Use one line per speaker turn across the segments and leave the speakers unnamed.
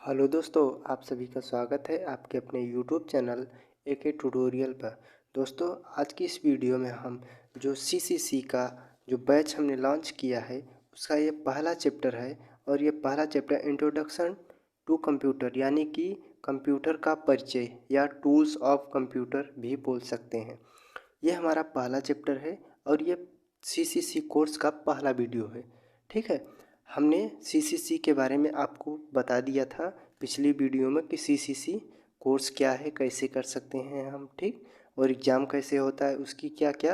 Hello दोस्तों, आप सभी का स्वागत है आपके अपने यूट्यूब चैनल एके ट्यूटोरियल पर। दोस्तों, आज की इस वीडियो में हम जो सीसीसी का जो बैच हमने लॉन्च किया है उसका ये पहला चैप्टर है। और ये पहला चैप्टर इंट्रोडक्शन टू कंप्यूटर यानी कि कंप्यूटर का परिचय या टूल्स ऑफ कंप्यूटर भी बोल सकते हैं। ये हमारा पहला चैप्टर है और ये सीसीसी कोर्स का पहला वीडियो है। ठीक है, हमने सीसीसी के बारे में आपको बता दिया था पिछली वीडियो में कि सीसीसी कोर्स क्या है, कैसे कर सकते हैं हम, ठीक, और एग्ज़ाम कैसे होता है, उसकी क्या क्या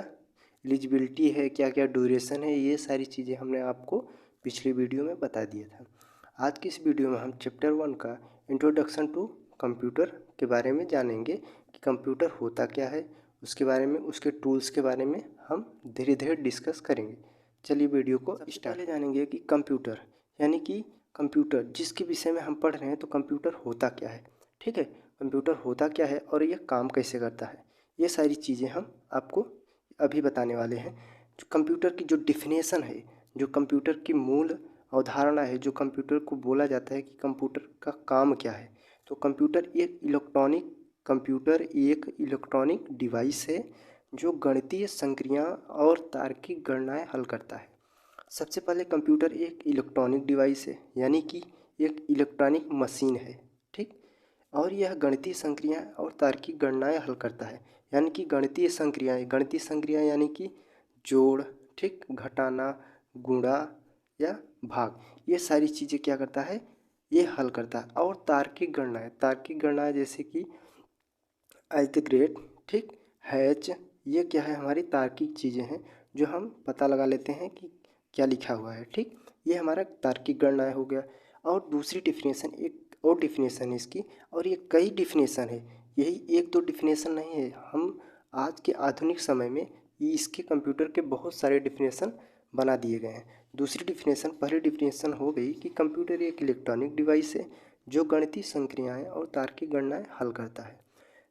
एलिजिबिलिटी है, क्या क्या ड्यूरेशन है, ये सारी चीज़ें हमने आपको पिछली वीडियो में बता दिया था। आज की इस वीडियो में हम चैप्टर 1 का इंट्रोडक्शन टू कंप्यूटर के बारे में जानेंगे कि कंप्यूटर होता क्या है, उसके बारे में, उसके टूल्स के बारे में हम धीरे धीरे डिस्कस करेंगे। चलिए वीडियो को स्टार्ट। पहले जानेंगे कि कंप्यूटर यानी कि कंप्यूटर जिसके विषय में हम पढ़ रहे हैं, तो कंप्यूटर होता क्या है। ठीक है, कंप्यूटर होता क्या है और यह काम कैसे करता है, ये सारी चीज़ें हम आपको अभी बताने वाले हैं। जो कंप्यूटर की जो डिफिनेशन है, जो कंप्यूटर की मूल अवधारणा है, जो कंप्यूटर को बोला जाता है कि कंप्यूटर का काम क्या है, तो कंप्यूटर एक इलेक्ट्रॉनिक डिवाइस है जो गणितीय संक्रिया और तार्किक गणनाएं हल करता है। सबसे पहले कंप्यूटर एक इलेक्ट्रॉनिक डिवाइस है यानी कि एक इलेक्ट्रॉनिक मशीन है। ठीक, और यह गणितीय संक्रियाएं और तार्किक गणनाएं हल करता है। यानी कि गणितीय संक्रियाएं यानी कि जोड़, ठीक, घटाना, गुणा या भाग, ये सारी चीज़ें क्या करता है, ये हल करता है। और तार्किक गणनाएं जैसे कि एट द ग्रेट, ठीक, हैच, ये क्या है, हमारी तार्किक चीज़ें हैं जो हम पता लगा लेते हैं कि क्या लिखा हुआ है। ठीक, ये हमारा तार्किक गणना हो गया। और दूसरी डिफिनेशन, एक और डिफिनेशन है इसकी, और ये कई डिफिनेशन है, यही एक दो डिफिनेशन नहीं है। हम आज के आधुनिक समय में ये इसके कंप्यूटर के बहुत सारे डिफिनेशन बना दिए गए हैं। दूसरी डिफिनेशन, पहली डिफिनेशन हो गई कि कंप्यूटर एक इलेक्ट्रॉनिक डिवाइस है जो गणितीय संक्रियाएं और तार्किक गणनाएं हल करता है।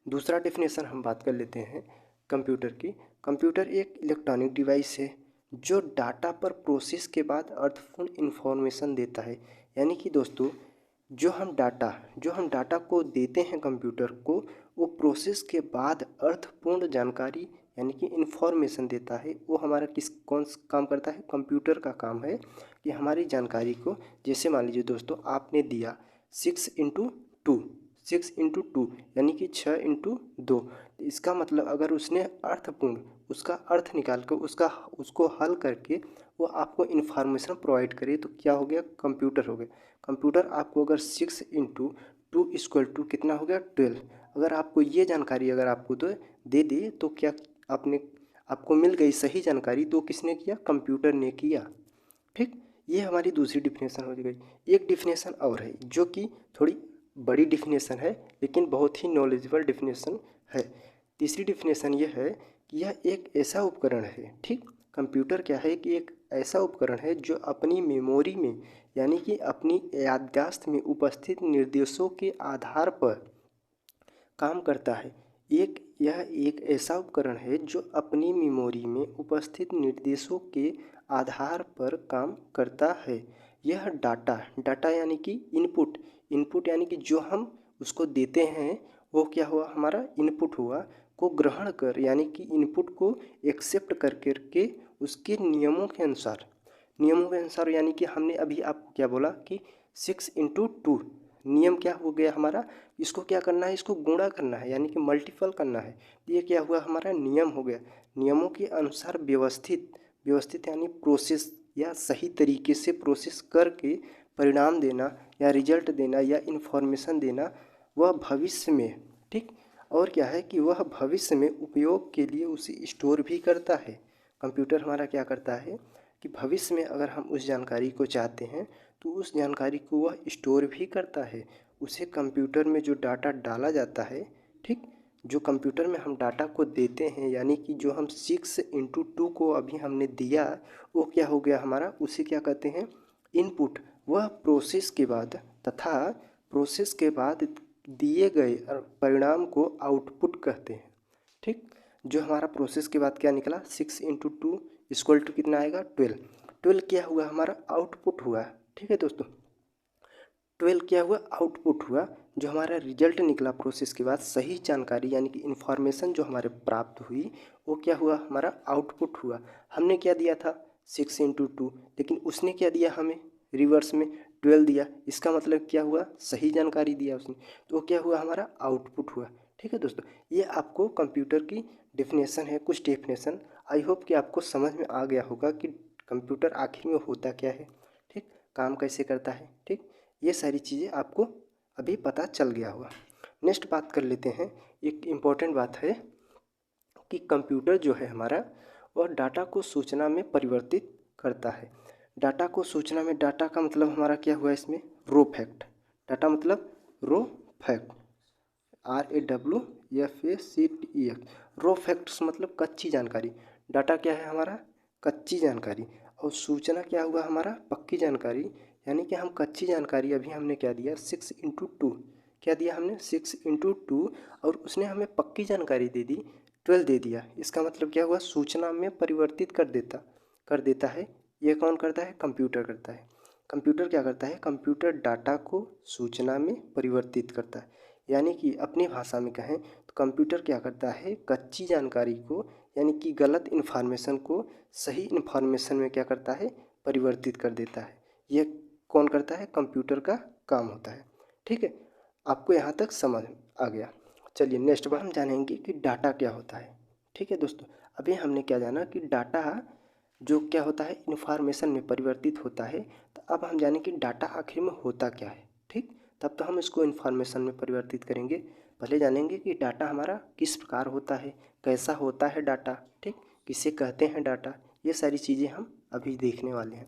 दूसरा डेफिनेशन हम बात कर लेते हैं कंप्यूटर की। कंप्यूटर एक इलेक्ट्रॉनिक डिवाइस है जो डाटा पर प्रोसेस के बाद अर्थपूर्ण इन्फॉर्मेशन देता है। यानी कि दोस्तों, जो हम डाटा को देते हैं कंप्यूटर को, वो प्रोसेस के बाद अर्थपूर्ण जानकारी यानी कि इन्फॉर्मेशन देता है। वो हमारा कौन काम करता है, कंप्यूटर का काम है कि हमारी जानकारी को, जैसे मान लीजिए दोस्तों, आपने दिया 6 × 2, 6 × 2 यानी कि 6 × 2। इसका मतलब अगर उसने अर्थपूर्ण, उसका अर्थ निकाल कर उसको हल करके वो आपको इन्फॉर्मेशन प्रोवाइड करे, तो क्या हो गया, कंप्यूटर हो गया। कंप्यूटर आपको अगर 6 × 2 कितना हो गया, 12। अगर आपको ये जानकारी अगर आपको दे दी, तो क्या आपको मिल गई सही जानकारी, तो किसने किया, कंप्यूटर ने किया। ठीक, ये हमारी दूसरी डिफिनेशन हो गई। एक डिफिनेशन और है जो कि थोड़ी बड़ी डिफिनेशन है लेकिन बहुत ही नॉलेजेबल डिफिनेशन है। तीसरी डिफिनेशन ये है कि यह एक ऐसा उपकरण है, ठीक, कंप्यूटर क्या है कि एक ऐसा उपकरण है जो अपनी मेमोरी में यानी कि अपनी याददाश्त में उपस्थित निर्देशों के आधार पर काम करता है। यह एक ऐसा उपकरण है जो अपनी मेमोरी में उपस्थित निर्देशों के आधार पर काम करता है। यह डाटा यानी कि इनपुट यानी कि जो हम उसको देते हैं, वो क्या हुआ, हमारा इनपुट हुआ, को ग्रहण कर यानी कि इनपुट को एक्सेप्ट कर करके उसके नियमों के अनुसार यानी कि हमने अभी आपको क्या बोला कि 6 × 2 नियम क्या हो गया हमारा, इसको क्या करना है, इसको गुणा करना है यानी कि मल्टीपल करना है। ये क्या हुआ, हमारा नियम हो गया। नियमों के अनुसार व्यवस्थित यानी प्रोसेस या सही तरीके से प्रोसेस करके परिणाम देना या रिजल्ट देना या इन्फॉर्मेशन देना, वह भविष्य में, ठीक, और क्या है कि वह भविष्य में उपयोग के लिए उसे स्टोर भी करता है। कंप्यूटर हमारा क्या करता है कि भविष्य में अगर हम उस जानकारी को चाहते हैं, तो उस जानकारी को वह स्टोर भी करता है। उसे कंप्यूटर में जो डाटा डाला जाता है, ठीक, जो कंप्यूटर में हम डाटा को देते हैं यानी कि जो हम 6 × 2 को अभी हमने दिया, वो क्या हो गया हमारा, उसे क्या कहते हैं, इनपुट। वह प्रोसेस के बाद दिए गए परिणाम को आउटपुट कहते हैं। ठीक, जो हमारा प्रोसेस के बाद क्या निकला, 6 × 2 = कितना आएगा, 12। 12 क्या हुआ, हमारा आउटपुट हुआ। ठीक है दोस्तों, 12 क्या हुआ, आउटपुट हुआ। जो हमारा रिजल्ट निकला प्रोसेस के बाद, सही जानकारी यानी कि इन्फॉर्मेशन जो हमारे प्राप्त हुई, वो क्या हुआ, हमारा आउटपुट हुआ। हमने क्या दिया था 6 × 2, लेकिन उसने क्या दिया हमें रिवर्स में 12 दिया। इसका मतलब क्या हुआ, सही जानकारी दिया उसने, तो वो क्या हुआ, हमारा आउटपुट हुआ। ठीक है दोस्तों, ये आपको कंप्यूटर की डेफिनेशन है, कुछ डेफिनेशन। आई होप कि आपको समझ में आ गया होगा कि कंप्यूटर आखिर में होता क्या है, ठीक, काम कैसे करता है। ठीक, ये सारी चीज़ें आपको अभी पता चल गया होगा। नेक्स्ट बात कर लेते हैं, एक इम्पॉर्टेंट बात है कि कंप्यूटर जो है हमारा, वह डाटा को सूचना में परिवर्तित करता है। डाटा को सूचना में, डाटा का मतलब हमारा क्या हुआ इसमें, रो फैक्ट। डाटा मतलब रो फैक्ट, RAWFACTS, रो फैक्ट्स मतलब कच्ची जानकारी। डाटा क्या है हमारा, कच्ची जानकारी। और सूचना क्या हुआ हमारा, पक्की जानकारी। यानी कि हम कच्ची जानकारी, अभी हमने क्या दिया 6 × 2, क्या दिया हमने 6 × 2, और उसने हमें पक्की जानकारी दे दी 12 दे दिया। इसका मतलब क्या हुआ, सूचना में परिवर्तित कर देता है। ये कौन करता है, कंप्यूटर करता है। कंप्यूटर क्या करता है, कंप्यूटर डाटा को सूचना में परिवर्तित करता है। यानी कि अपनी भाषा में कहें तो कंप्यूटर क्या करता है, कच्ची जानकारी को यानी कि गलत इन्फॉर्मेशन को सही इन्फॉर्मेशन में क्या करता है, परिवर्तित कर देता है। ये कौन करता है, कंप्यूटर का काम होता है। ठीक है, आपको यहाँ तक समझ आ गया। चलिए नेक्स्ट बार हम जानेंगे कि डाटा क्या होता है। ठीक है दोस्तों, अभी हमने क्या जाना कि डाटा जो क्या होता है, इन्फॉर्मेशन में परिवर्तित होता है। तो अब हम जानें कि डाटा आखिर में होता क्या है। ठीक, तब तो हम इसको इन्फॉर्मेशन में परिवर्तित करेंगे। पहले जानेंगे कि डाटा हमारा किस प्रकार होता है, कैसा होता है डाटा, ठीक, किसे कहते हैं डाटा, ये सारी चीज़ें हम अभी देखने वाले हैं।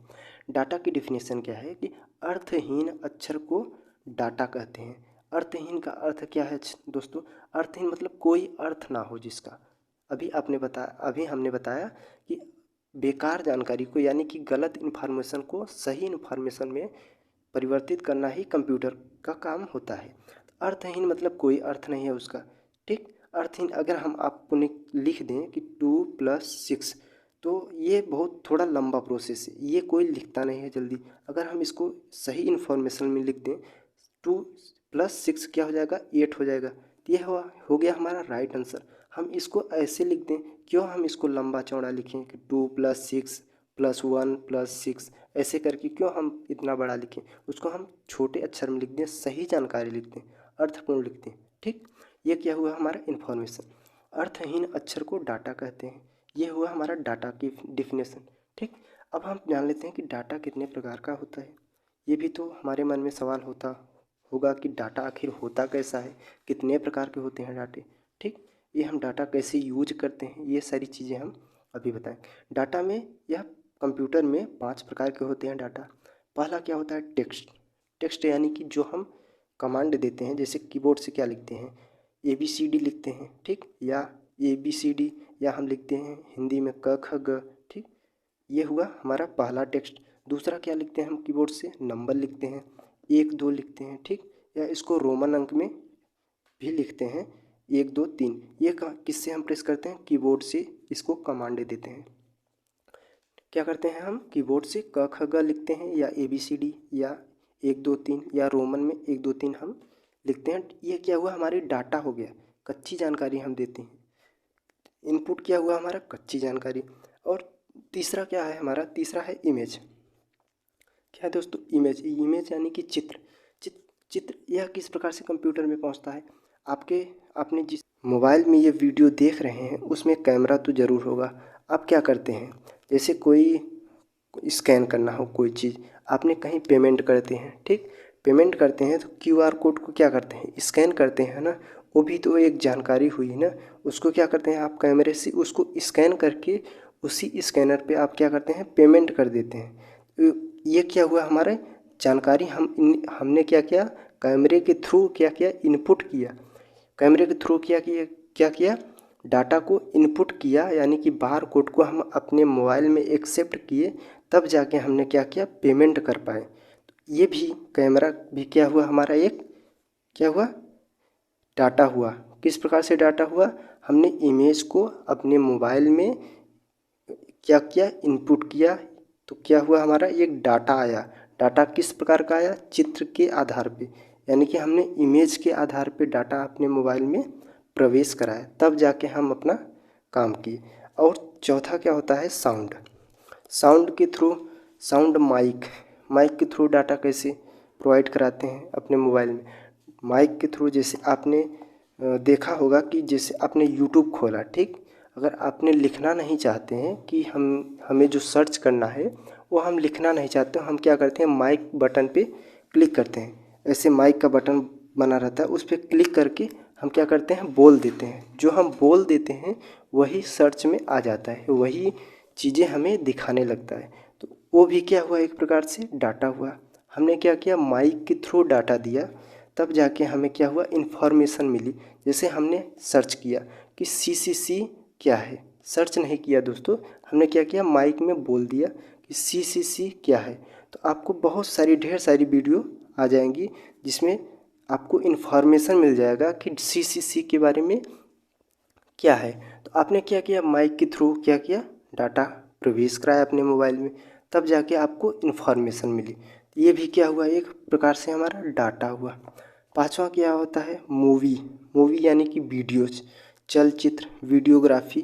डाटा की डिफिनेशन क्या है कि अर्थहीन अक्षर को डाटा कहते हैं। अर्थहीन का अर्थ क्या है दोस्तों, अर्थहीन मतलब कोई अर्थ ना हो जिसका। अभी हमने बताया कि बेकार जानकारी को यानी कि गलत इन्फॉर्मेशन को सही इन्फॉर्मेशन में परिवर्तित करना ही कंप्यूटर का काम होता है। अर्थहीन मतलब कोई अर्थ नहीं है उसका। ठीक, अर्थहीन अगर हम आपको लिख दें कि 2 + 6, तो ये बहुत थोड़ा लंबा प्रोसेस है, ये कोई लिखता नहीं है जल्दी। अगर हम इसको सही इन्फॉर्मेशन में लिख दें, 2 + 6 क्या हो जाएगा, 8 हो जाएगा। तो ये हो गया हमारा राइट आंसर। हम इसको ऐसे लिख दें, क्यों हम इसको लंबा चौड़ा लिखें कि 2 + 6 +1 +6, ऐसे करके क्यों हम इतना बड़ा लिखें। उसको हम छोटे अक्षर में लिख दें, सही जानकारी लिख दें, अर्थपूर्ण लिख दें। ठीक, ये क्या हुआ हमारा इन्फॉर्मेशन। अर्थहीन अक्षर को डाटा कहते हैं। ये हुआ हमारा डाटा की डिफिनेशन। ठीक, अब हम जान लेते हैं कि डाटा कितने प्रकार का होता है। ये भी तो हमारे मन में सवाल होता होगा कि डाटा आखिर होता कैसा है, कितने प्रकार के होते हैं डाटे। ठीक, ये हम डाटा कैसे यूज करते हैं, ये सारी चीज़ें हम अभी बताएं। डाटा में यह कंप्यूटर में 5 प्रकार के होते हैं डाटा। पहला क्या होता है, टेक्स्ट। टेक्स्ट यानी कि जो हम कमांड देते हैं, जैसे कीबोर्ड से क्या लिखते हैं, ABCD लिखते हैं। ठीक, या ABCD, या हम लिखते हैं हिंदी में क ख ग। ठीक, ये हुआ हमारा पहला टेक्स्ट। दूसरा क्या लिखते हैं हम कीबोर्ड से, नंबर लिखते हैं, 1 2 लिखते हैं। ठीक, या इसको रोमन अंक में भी लिखते हैं, 1 2 3। ये किससे हम प्रेस करते हैं, कीबोर्ड से इसको कमांड देते हैं। क्या करते हैं हम, कीबोर्ड से क ख ग लिखते हैं, या ABCD, या 1 2 3, या रोमन में 1 2 3 हम लिखते हैं। ये क्या हुआ, हमारी डाटा हो गया, कच्ची जानकारी हम देते हैं। इनपुट क्या हुआ हमारा, कच्ची जानकारी। और तीसरा क्या है हमारा, तीसरा है इमेज। क्या है दोस्तों, इमेज। इमेज यानी कि चित्र यह किस प्रकार से कंप्यूटर में पहुंचता है। आपने जिस मोबाइल में ये वीडियो देख रहे हैं उसमें कैमरा तो ज़रूर होगा। आप क्या करते हैं, जैसे कोई स्कैन करना हो कोई चीज़, आपने कहीं पेमेंट करते हैं। ठीक, पेमेंट करते हैं तो QR कोड को क्या करते हैं, स्कैन करते हैं ना। वो भी तो एक जानकारी हुई ना। उसको क्या करते हैं, आप कैमरे से उसको स्कैन करके उसी स्कैनर पे आप क्या करते हैं, पेमेंट कर देते हैं। ये क्या हुआ हमारे जानकारी, हमने क्या किया, कैमरे के थ्रू क्या किया, इनपुट किया। कैमरे के थ्रू क्या किया, डाटा को इनपुट किया, यानी कि बार कोड को हम अपने मोबाइल में एक्सेप्ट किए, तब जाके हमने क्या किया, पेमेंट कर पाए। तो ये भी कैमरा भी क्या हुआ हमारा, एक क्या हुआ, डाटा हुआ। किस प्रकार से डाटा हुआ, हमने इमेज को अपने मोबाइल में क्या किया, इनपुट किया, तो क्या हुआ हमारा, एक डाटा आया। डाटा किस प्रकार का आया, चित्र के आधार पे, यानी कि हमने इमेज के आधार पे डाटा अपने मोबाइल में प्रवेश कराया, तब जाके हम अपना काम किए। और चौथा क्या होता है, साउंड। साउंड के थ्रू, साउंड माइक के थ्रू डाटा कैसे प्रोवाइड कराते हैं अपने मोबाइल में। माइक के थ्रू जैसे आपने देखा होगा कि जैसे आपने यूट्यूब खोला, ठीक, अगर आपने लिखना नहीं चाहते हैं कि हमें जो सर्च करना है वो हम लिखना नहीं चाहते, हम क्या करते हैं, माइक बटन पे क्लिक करते हैं। ऐसे माइक का बटन बना रहता है, उस पर क्लिक करके हम क्या करते हैं, बोल देते हैं। जो हम बोल देते हैं वही सर्च में आ जाता है, वही चीज़ें हमें दिखाने लगता है। तो वो भी क्या हुआ, एक प्रकार से डाटा हुआ। हमने क्या किया, माइक के थ्रू डाटा दिया, तब जाके हमें क्या हुआ, इन्फॉर्मेशन मिली। जैसे हमने सर्च किया कि CCC क्या है, सर्च नहीं किया दोस्तों, हमने क्या किया, माइक में बोल दिया कि CCC क्या है, तो आपको बहुत सारी ढेर सारी वीडियो आ जाएंगी जिसमें आपको इन्फॉर्मेशन मिल जाएगा कि CCC के बारे में क्या है। तो आपने क्या किया, माइक के थ्रू क्या किया, डाटा प्रवेश कराया अपने मोबाइल में, तब जाके आपको इन्फॉर्मेशन मिली। ये भी क्या हुआ, एक प्रकार से हमारा डाटा हुआ। पांचवा क्या होता है, मूवी यानी कि वीडियोज, चलचित्र, वीडियोग्राफी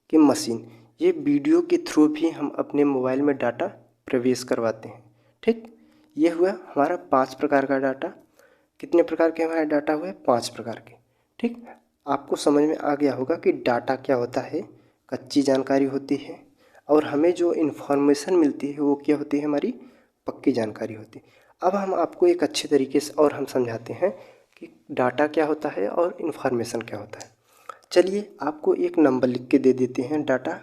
की मशीन। ये वीडियो के थ्रू भी हम अपने मोबाइल में डाटा प्रवेश करवाते हैं, ठीक। ये हुआ हमारा 5 प्रकार का डाटा। कितने प्रकार के हमारे डाटा हुए, 5 प्रकार के, ठीक। आपको समझ में आ गया होगा कि डाटा क्या होता है, कच्ची जानकारी होती है, और हमें जो इन्फॉर्मेशन मिलती है वो क्या होती है, हमारी पक्की जानकारी होती है। अब हम आपको एक अच्छे तरीके से और हम समझाते हैं कि डाटा क्या होता है और इन्फॉर्मेशन क्या होता है। चलिए आपको एक नंबर लिख के दे देते हैं, डाटा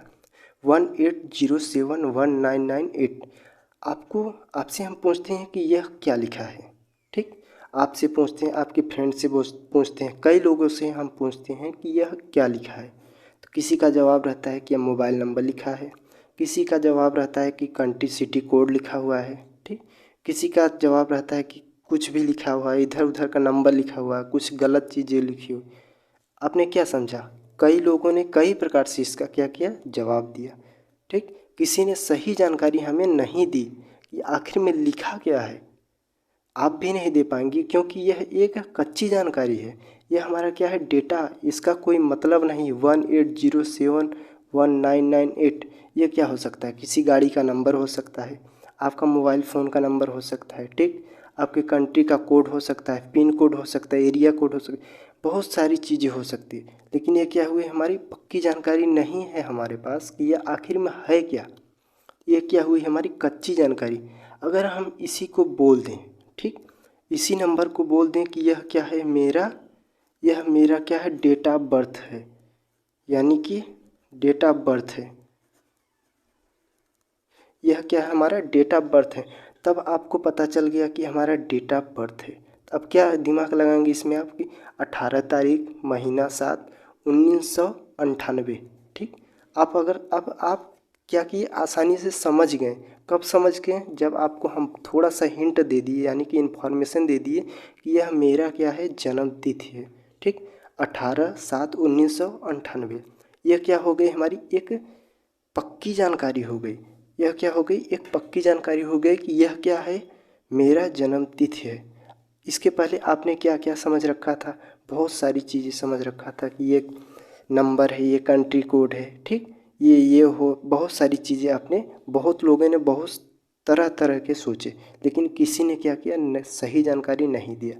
18071998। आपसे हम पूछते हैं कि यह क्या लिखा है, ठीक। आपसे पूछते हैं, आपके फ्रेंड से पूछते हैं, कई लोगों से हम पूछते हैं कि यह क्या लिखा है। तो किसी का जवाब रहता है कि यह मोबाइल नंबर लिखा है, किसी का जवाब रहता है कि कंट्री सिटी कोड लिखा हुआ है, ठीक। किसी का जवाब रहता है कि कुछ भी लिखा हुआ है, इधर उधर का नंबर लिखा हुआ है, कुछ गलत चीज़ें लिखी हुई। आपने क्या समझा, कई लोगों ने कई प्रकार से इसका क्या किया, जवाब दिया, ठीक। किसी ने सही जानकारी हमें नहीं दी कि आखिर में लिखा क्या है, आप भी नहीं दे पाएंगे, क्योंकि यह एक कच्ची जानकारी है। यह हमारा क्या है, डेटा, इसका कोई मतलब नहीं। 18071998 ये क्या हो सकता है, किसी गाड़ी का नंबर हो सकता है, आपका मोबाइल फ़ोन का नंबर हो सकता है, ठीक। आपके कंट्री का कोड हो सकता है, पिन कोड हो सकता है, एरिया कोड हो सकता है, बहुत सारी चीज़ें हो सकती है। लेकिन ये क्या हुई, हमारी पक्की जानकारी नहीं है हमारे पास कि यह आखिर में है क्या। ये क्या हुई, हमारी कच्ची जानकारी। अगर हम इसी को बोल दें, ठीक, इसी नंबर को बोल दें कि यह क्या है, यह मेरा क्या है, डेट ऑफ बर्थ है, यानी कि डेट ऑफ बर्थ है, यह क्या है, हमारा डेट ऑफ बर्थ है। तब आपको पता चल गया कि हमारा डेट ऑफ बर्थ है। अब क्या दिमाग लगाएंगे इसमें आपकी, 18 तारीख, महीना 7, 1998, ठीक। अब आप क्या किए, आसानी से समझ गए। कब समझ गए, जब आपको हम थोड़ा सा हिंट दे दिए, यानी कि इन्फॉर्मेशन दे दिए कि यह मेरा क्या है, जन्म तिथि है, ठीक, 18/7/1998। यह क्या हो गई, हमारी एक पक्की जानकारी हो गई। यह क्या हो गई, एक पक्की जानकारी हो गई कि यह क्या है, मेरा जन्म तिथि है। इसके पहले आपने क्या क्या समझ रखा था, बहुत सारी चीज़ें समझ रखा था कि ये नंबर है, ये कंट्री कोड है, ठीक, ये हो, बहुत सारी चीज़ें आपने, बहुत लोगों ने बहुत तरह तरह के सोचे, लेकिन किसी ने क्या किया, सही जानकारी नहीं दिया।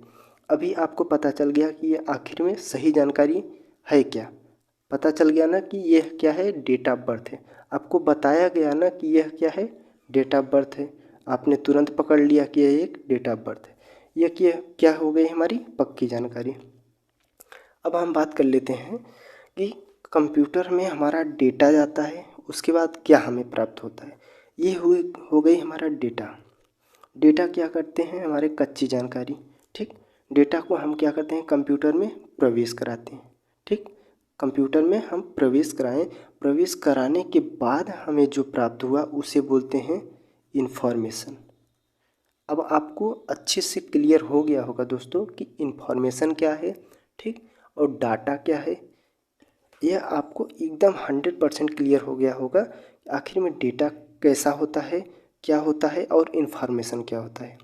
अभी आपको पता चल गया कि ये आखिर में सही जानकारी है क्या, पता चल गया ना कि यह क्या है, डेट ऑफ बर्थ है। आपको बताया गया ना कि यह क्या है, डेट ऑफ बर्थ है, आपने तुरंत पकड़ लिया कि यह एक डेट ऑफ बर्थ है। यह क्या हो गई, हमारी पक्की जानकारी। अब हम बात कर लेते हैं कि कंप्यूटर में हमारा डेटा जाता है, उसके बाद क्या हमें प्राप्त होता है। ये हो गई हमारा डेटा। डेटा क्या करते हैं, हमारे कच्ची जानकारी, ठीक। डेटा को हम क्या करते हैं, कंप्यूटर में प्रवेश कराते हैं, ठीक। कंप्यूटर में हम प्रवेश कराएं, प्रवेश कराने के बाद हमें जो प्राप्त हुआ उसे बोलते हैं इन्फॉर्मेशन। अब आपको अच्छे से क्लियर हो गया होगा दोस्तों कि इन्फॉर्मेशन क्या है, ठीक, और डाटा क्या है। यह आपको एकदम 100% क्लियर हो गया होगा। आखिर में डेटा कैसा होता है, क्या होता है और इन्फॉर्मेशन क्या होता है।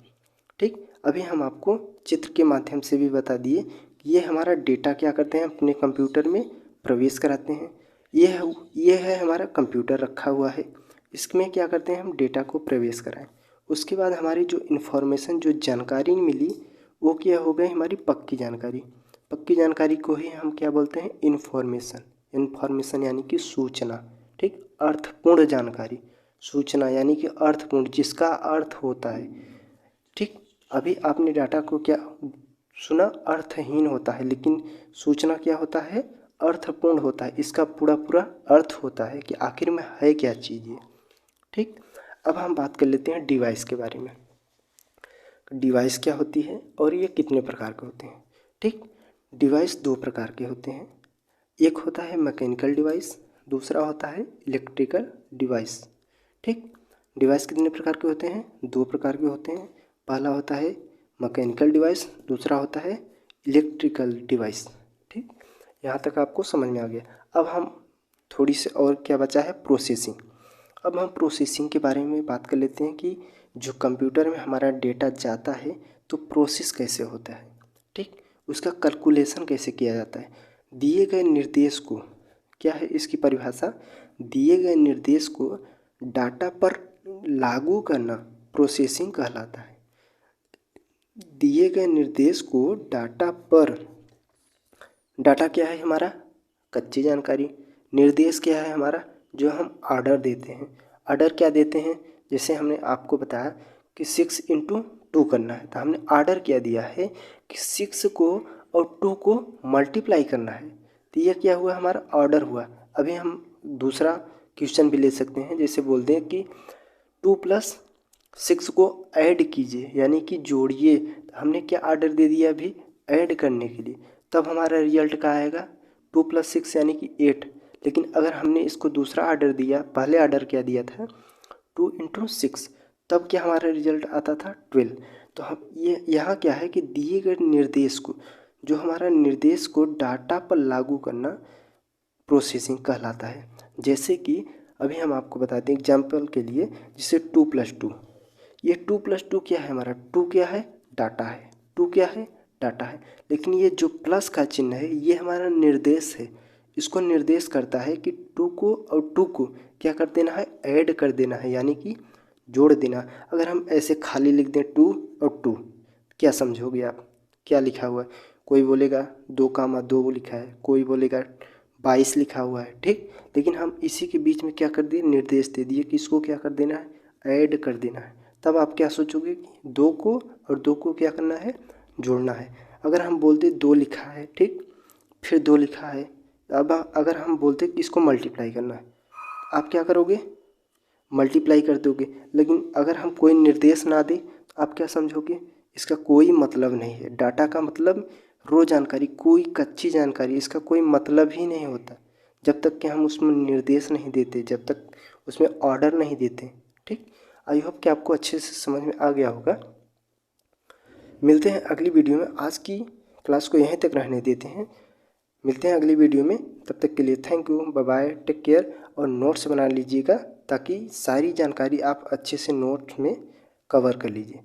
ठीक, अभी हम आपको चित्र के माध्यम से भी बता दिए कि ये हमारा डेटा क्या करते हैं अपने कंप्यूटर में प्रवेश कराते हैं। ये है हमारा कंप्यूटर रखा हुआ है, इसमें क्या करते हैं हम डेटा को प्रवेश कराएं। उसके बाद हमारी जो इन्फॉर्मेशन जो जानकारी मिली वो क्या हो गई हमारी पक्की जानकारी। पक्की जानकारी को ही हम क्या बोलते हैं इन्फॉर्मेशन। इन्फॉर्मेशन यानी कि सूचना। ठीक, अर्थपूर्ण जानकारी। सूचना यानी कि अर्थपूर्ण, जिसका अर्थ होता है। ठीक, अभी आपने डाटा को क्या सुना, अर्थहीन होता है, लेकिन सूचना क्या होता है अर्थपूर्ण होता है। इसका पूरा पूरा अर्थ होता है कि आखिर में है क्या चीज़ ये। ठीक, अब हम बात कर लेते हैं डिवाइस के बारे में। डिवाइस क्या होती है और ये कितने प्रकार के होते हैं। ठीक, डिवाइस दो प्रकार के होते हैं। एक होता है मैकेनिकल डिवाइस, दूसरा होता है इलेक्ट्रिकल डिवाइस। ठीक, डिवाइस कितने प्रकार के होते हैं, दो प्रकार के होते हैं। पहला होता है मैकेनिकल डिवाइस, दूसरा होता है इलेक्ट्रिकल डिवाइस। ठीक, यहाँ तक आपको समझ में आ गया। अब हम थोड़ी सी और क्या बचा है, प्रोसेसिंग। अब हम प्रोसेसिंग के बारे में बात कर लेते हैं कि जो कंप्यूटर में हमारा डेटा जाता है तो प्रोसेस कैसे होता है। ठीक, उसका कैलकुलेशन कैसे किया जाता है। दिए गए निर्देश को, क्या है इसकी परिभाषा, दिए गए निर्देश को डाटा पर लागू करना प्रोसेसिंग कहलाता है। दिए गए निर्देश को डाटा पर, डाटा क्या है हमारा कच्ची जानकारी, निर्देश क्या है हमारा जो हम ऑर्डर देते हैं। ऑर्डर क्या देते हैं, जैसे हमने आपको बताया कि 6×2 करना है, तो हमने ऑर्डर क्या दिया है कि 6 को और 2 को मल्टीप्लाई करना है, तो यह क्या हुआ हमारा ऑर्डर हुआ। अभी हम दूसरा क्वेश्चन भी ले सकते हैं, जैसे बोल दें कि 2+6 को ऐड कीजिए यानी कि जोड़िए, तो हमने क्या ऑर्डर दे दिया अभी ऐड करने के लिए, तब हमारा रिजल्ट क्या आएगा 2+6 यानी कि 8। लेकिन अगर हमने इसको दूसरा ऑर्डर दिया, पहले ऑर्डर क्या दिया था 2×6, तब क्या हमारा रिजल्ट आता था 12। तो हम ये यहाँ क्या है कि दिए गए निर्देश को, जो हमारा निर्देश को डाटा पर लागू करना प्रोसेसिंग कहलाता है। जैसे कि अभी हम आपको बताते हैं एग्जाम्पल के लिए, जैसे 2+2, ये 2+2 क्या है हमारा, 2 क्या है डाटा है, 2 क्या है डाटा है। लेकिन ये जो प्लस का चिन्ह है ये हमारा निर्देश है, इसको निर्देश करता है कि 2 को और 2 को क्या कर देना है ऐड कर देना है यानी कि जोड़ देना। अगर हम ऐसे खाली लिख दें 2 और 2, क्या समझोगे आप क्या लिखा हुआ है। कोई बोलेगा 2,2 लिखा है, कोई बोलेगा 22 लिखा हुआ है। ठीक, लेकिन हम इसी के बीच में क्या कर दिए निर्देश दे दिए कि इसको क्या कर देना है ऐड कर देना है। तब आप क्या सोचोगे कि 2 को और 2 को क्या करना है जोड़ना है। अगर हम बोलते 2 लिखा है, ठीक, फिर 2 लिखा है, अब अगर हम बोलते कि इसको मल्टीप्लाई करना है, आप क्या करोगे मल्टीप्लाई कर दोगे। लेकिन अगर हम कोई निर्देश ना दें तो आप क्या समझोगे इसका कोई मतलब नहीं है। डाटा का मतलब रो जानकारी, कोई कच्ची जानकारी, इसका कोई मतलब ही नहीं होता जब तक कि हम उसमें निर्देश नहीं देते, जब तक उसमें ऑर्डर नहीं देते। ठीक, आई होप कि आपको अच्छे से समझ में आ गया होगा। मिलते हैं अगली वीडियो में, आज की क्लास को यहीं तक रहने देते हैं। मिलते हैं अगली वीडियो में, तब तक के लिए thank you, bye bye, take care. और नोट्स बना लीजिएगा ताकि सारी जानकारी आप अच्छे से नोट में कवर कर लीजिए।